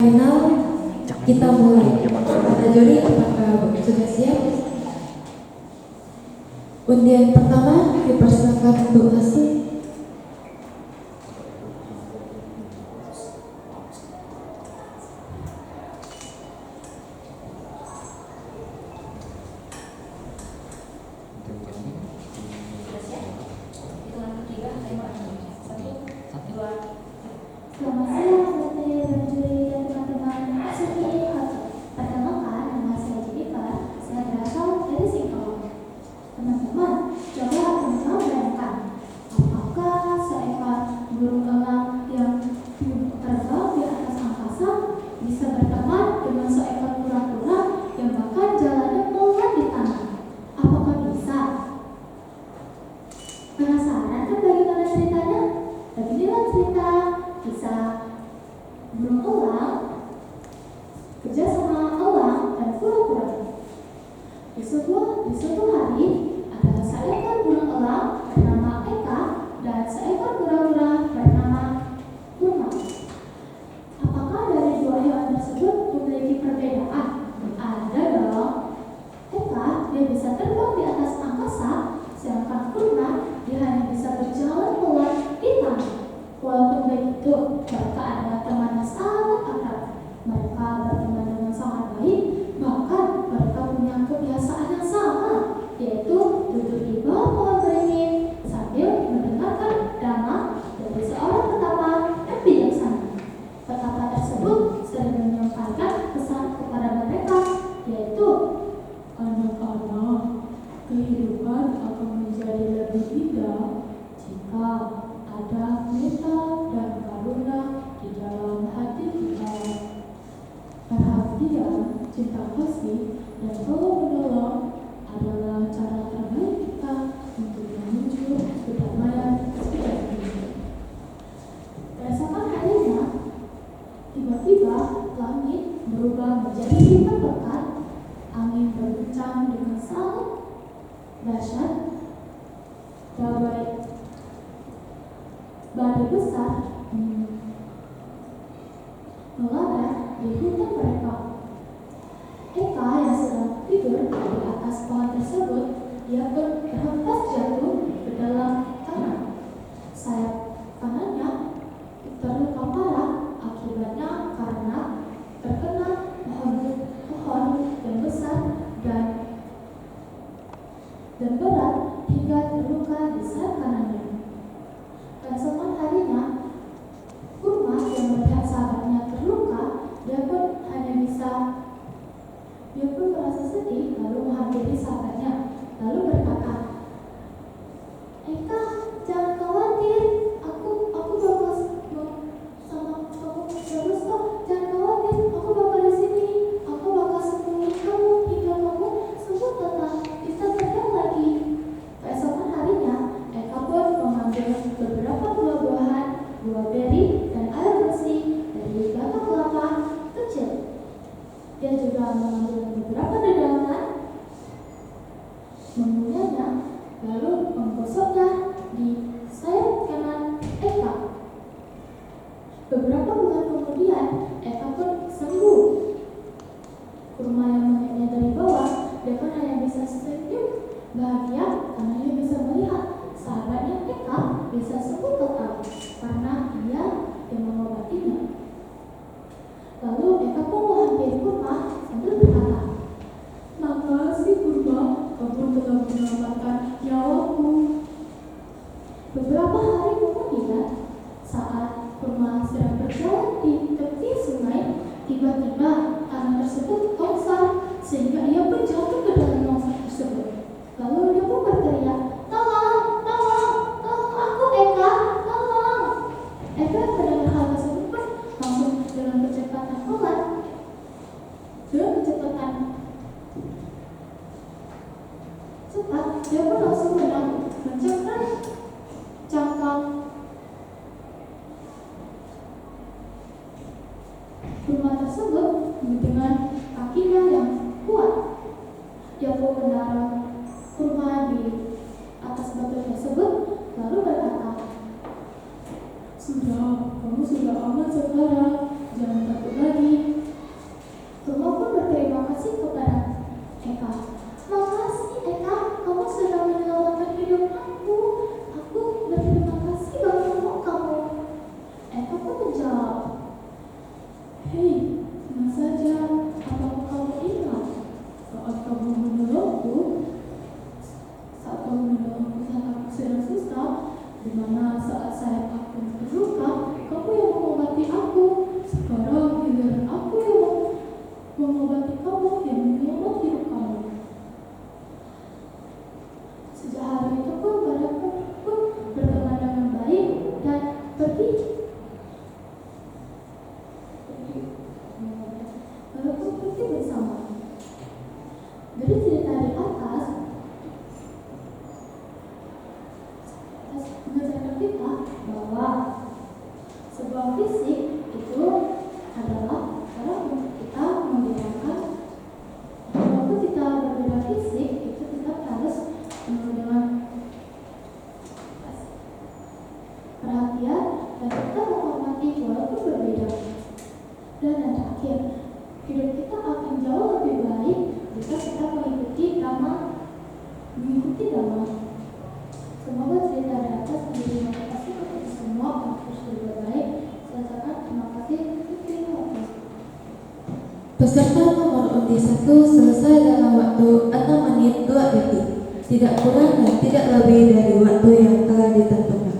Final kita mulai. Kategori apakah sudah siap? Undian pertama dipersilakan untuk hasil. Sudah, kamu sudah aman sekarang. Jangan takut lagi. Hei, tenang saja. Apakah kamu ingat saat kamu menolongku? Saat kamu menolongku saat aku sedang susah, di mana saat saya aku terluka, kamu yang mengobati aku. Sekarang giliran aku yang mengobati kamu, yang menyelamat hidup kamu. Sejak hari itu pun padaku pun berteman dengan baik dan pergi bersama. Dari cerita di atas mengajarkan kita bahwa sebuah fisik itu adalah cara untuk kita membedakan. Walaupun kita berbeda fisik, itu kita harus dengan perhatian dan kita menghormati walaupun berbeda. Dan yang terakhir, hidup kita akan jauh lebih baik jika kita mengikuti dhamma. Semoga cerita di atas menjadi motivasi untuk semua untuk terus berbuat baik. Saya ucapkan terima kasih. Peserta nomor undi 1 selesai dalam waktu 6 menit 2 detik, tidak kurang dan tidak lebih dari waktu yang telah ditentukan.